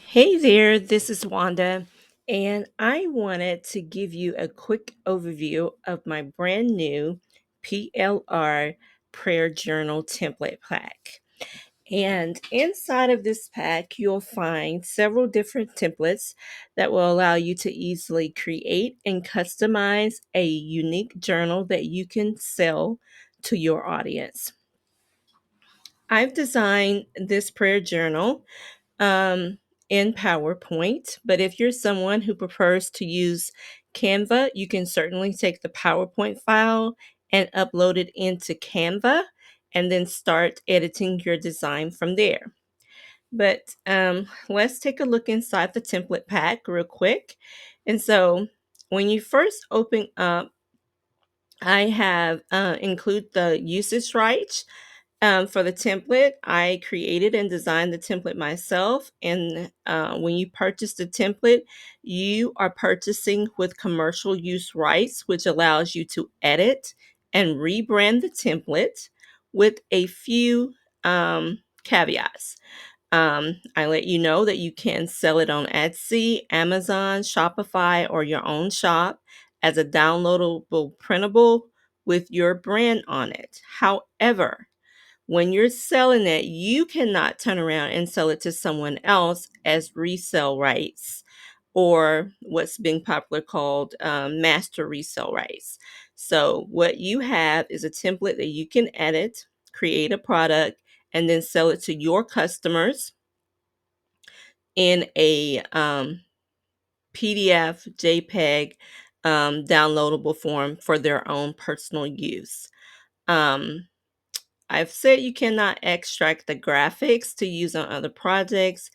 Hey there, this is Wanda, and I wanted to give you a quick overview of my brand new PLR prayer journal template pack. And inside of this pack, you'll find several different templates that will allow you to easily create and customize a unique journal that you can sell to your audience. I've designed this prayer journal um, in PowerPoint. But if you're someone who prefers to use Canva, you can certainly take the PowerPoint file and upload it into Canva and then start editing your design from there. But let's take a look inside the template pack real quick. And so when you first open up, I have include the usage rights for the template. I created and designed the template myself. And when you purchase the template, you are purchasing with commercial use rights, which allows you to edit and rebrand the template with a few caveats. I let you know that you can sell it on Etsy, Amazon, Shopify, or your own shop as a downloadable printable with your brand on it. However, when you're selling it, you cannot turn around and sell it to someone else as resale rights or what's being popular called master resale rights. So, what you have is a template that you can edit, create a product, and then sell it to your customers in a PDF, JPEG, downloadable form for their own personal use. Um, I've said you cannot extract the graphics to use on other projects,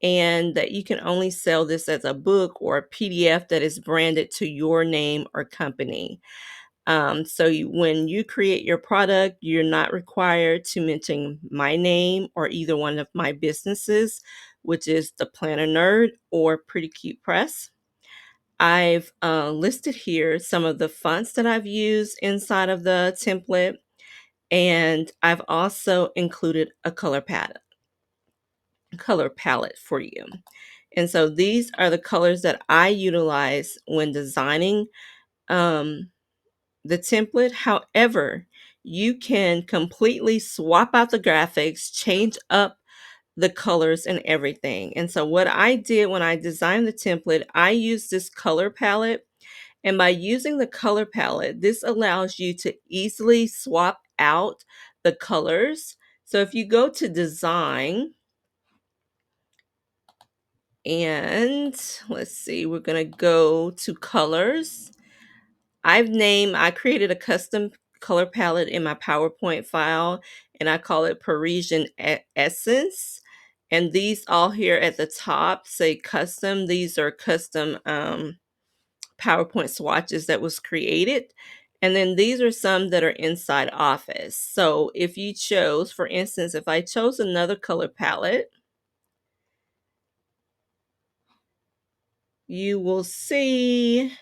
and that you can only sell this as a book or a PDF that is branded to your name or company. When you create your product, you're not required to mention my name or either one of my businesses, which is the Planner Nerd or Pretty Cute Press. I've listed here some of the fonts that I've used inside of the template, and I've also included a color palette for you. And so these are the colors that I utilize when designing um, the template. However, you can completely swap out the graphics, change up the colors and everything. And so what I did when I designed the template, I used this color palette. And by using the color palette, this allows you to easily swap out the colors. So if you go to design, and let's see, we're going to go to colors. I created a custom color palette in my PowerPoint file, and I call it Parisian Essence. And these all here at the top say custom. These are custom PowerPoint swatches that was created. And then these are some that are inside Office. So if you chose, for instance, if I chose another color palette, you will see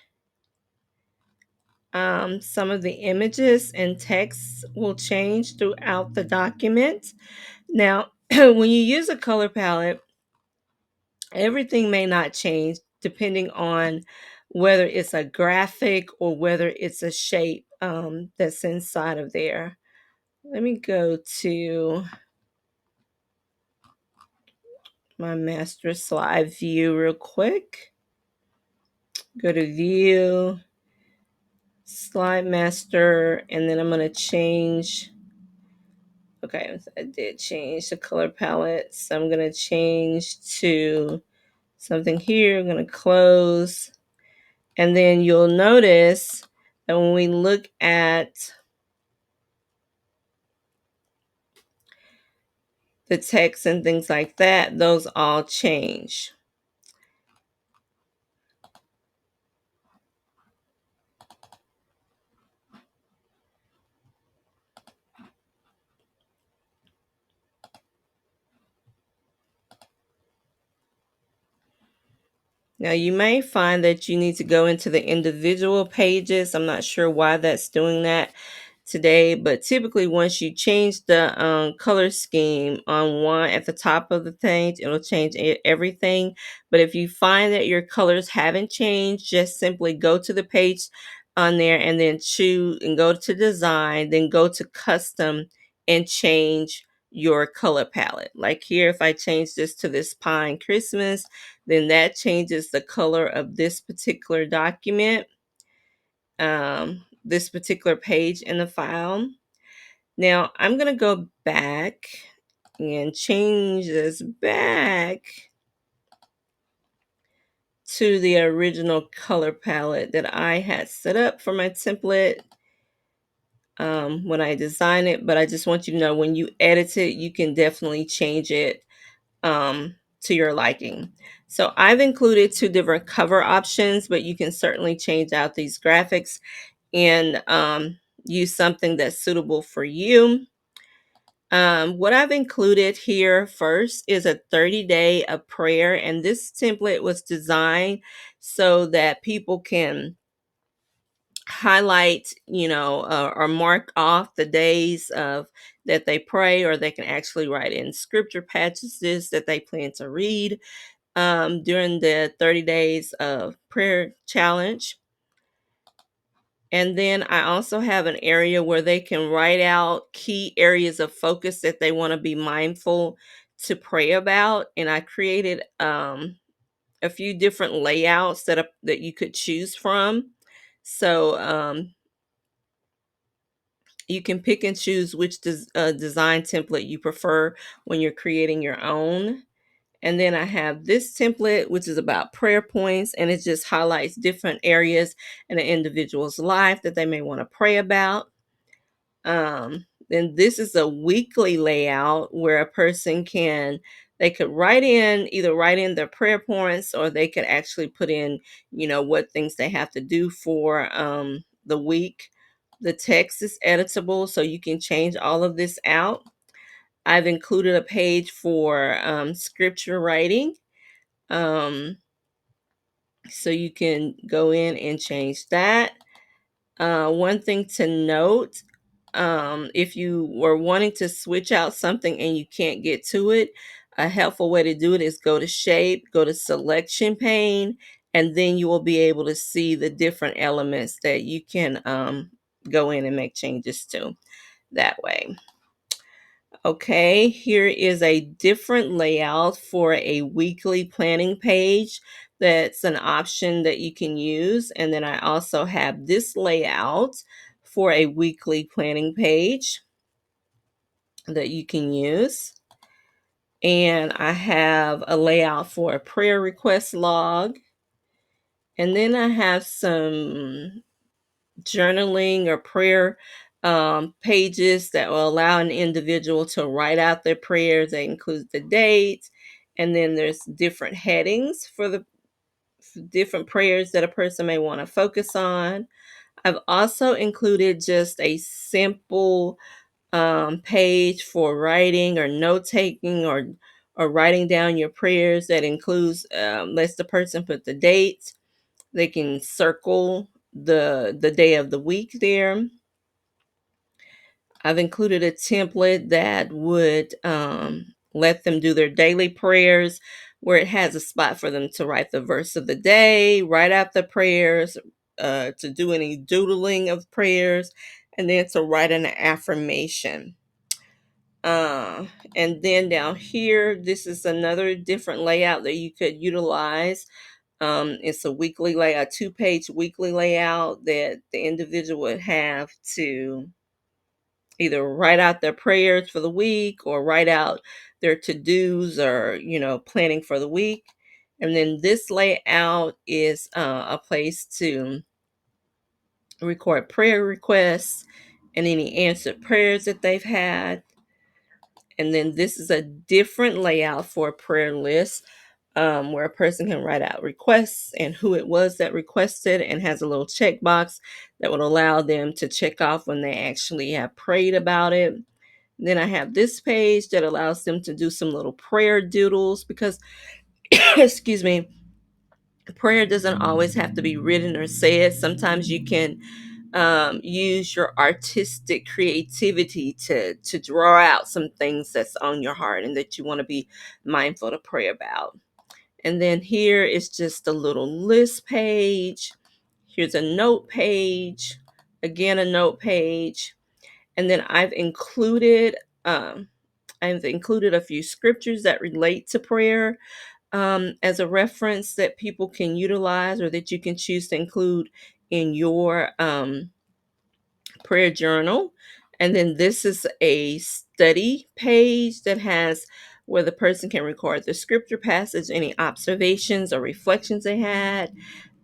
some of the images and text will change throughout the document. Now, when you use a color palette, everything may not change depending on whether it's a graphic or whether it's a shape that's inside of there. Let me go to my master slide view real quick. Go to view, slide master, and then I'm going to change. Okay, I did change the color palette. So I'm going to change to something here. I'm going to close. And then you'll notice that when we look at the text and things like that, those all change. Now you may find that you need to go into the individual pages. I'm not sure why that's doing that. today. But typically, once you change the color scheme on one at the top of the page, it'll change everything. But if you find that your colors haven't changed, just simply go to the page on there and then choose and go to design, then go to custom and change your color palette. Like here, if I change this to this pine Christmas, then that changes the color of this particular document, this particular page in the file. Now I'm going to go back and change this back to the original color palette that I had set up for my template when I design it. But I just want you to know, when you edit it, you can definitely change it to your liking. So I've included 2 different cover options, but you can certainly change out these graphics and use something that's suitable for you. What I've included here first is a 30-day of prayer, and this template was designed so that people can highlight, or mark off the days of that they pray, or they can actually write in scripture passages that they plan to read during the 30 days of prayer challenge. And then I also have an area where they can write out key areas of focus that they want to be mindful to pray about. And I created a few different layouts that you could choose from. So you can pick and choose which design template you prefer when you're creating your own. And then I have this template, which is about prayer points, and it just highlights different areas in an individual's life that they may want to pray about. Then this is a weekly layout where a person they could either write in their prayer points, or they could actually put in, what things they have to do for the week. The text is editable, so you can change all of this out. I've included a page for scripture writing. So you can go in and change that. One thing to note, if you were wanting to switch out something and you can't get to it, a helpful way to do it is go to shape, go to selection pane, and then you will be able to see the different elements that you can go in and make changes to that way. Okay, here is a different layout for a weekly planning page. That's an option that you can use. And then I also have this layout for a weekly planning page that you can use. And I have a layout for a prayer request log. And then I have some journaling or prayer pages that will allow an individual to write out their prayers. They include the date, and then there's different headings for the different prayers that a person may want to focus on. I've also included just a simple page for writing or note taking, or writing down your prayers that includes lets the person put the date. They can circle the day of the week there. I've included a template that would let them do their daily prayers, where it has a spot for them to write the verse of the day, write out the prayers, to do any doodling of prayers, and then to write an affirmation. And then down here, this is another different layout that you could utilize. It's a weekly layout, 2-page weekly layout that the individual would have to either write out their prayers for the week, or write out their to-dos, or planning for the week. And then this layout is a place to record prayer requests and any answered prayers that they've had. And then this is a different layout for a prayer list, where a person can write out requests and who it was that requested, and has a little checkbox that would allow them to check off when they actually have prayed about it. Then I have this page that allows them to do some little prayer doodles, because excuse me, prayer doesn't always have to be written or said. Sometimes you can use your artistic creativity to draw out some things that's on your heart and that you want to be mindful to pray about. And then here is just a little list page. Here's a note page, again a note page, and then um, I've included a few scriptures that relate to prayer as a reference that people can utilize or that you can choose to include in your prayer journal. And then this is a study page that has where the person can record the scripture passage, any observations or reflections they had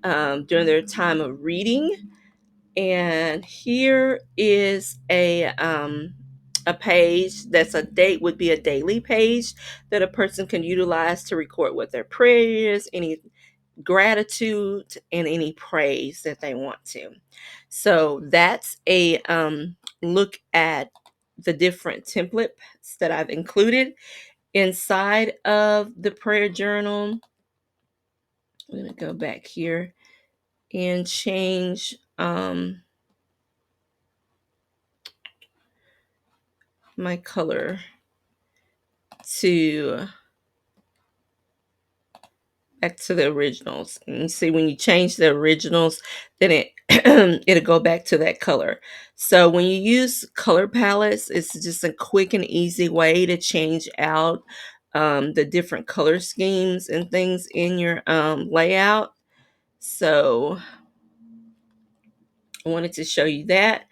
during their time of reading. And here is a page that's a date would be a daily page that a person can utilize to record what their prayer is, any gratitude, and any praise that they want to. So that's a look at the different templates that I've included inside of the prayer journal. I'm going to go back here and change my color to back to the originals. And you see when you change the originals, then it'll go back to that color. So when you use color palettes, it's just a quick and easy way to change out the different color schemes and things in your layout. So I wanted to show you that.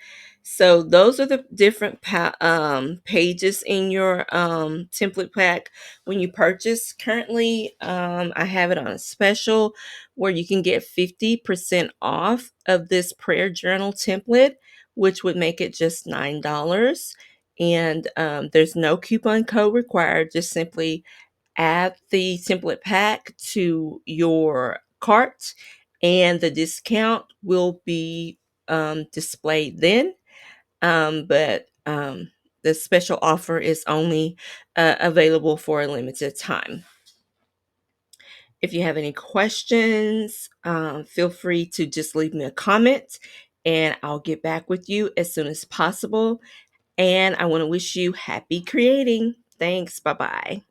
So those are the different pages in your template pack when you purchase. Currently, I have it on a special where you can get 50% off of this prayer journal template, which would make it just $9. And there's no coupon code required. Just simply add the template pack to your cart, and the discount will be displayed then. But the special offer is only available for a limited time. If you have any questions, feel free to just leave me a comment and I'll get back with you as soon as possible. And I want to wish you happy creating. Thanks. Bye bye.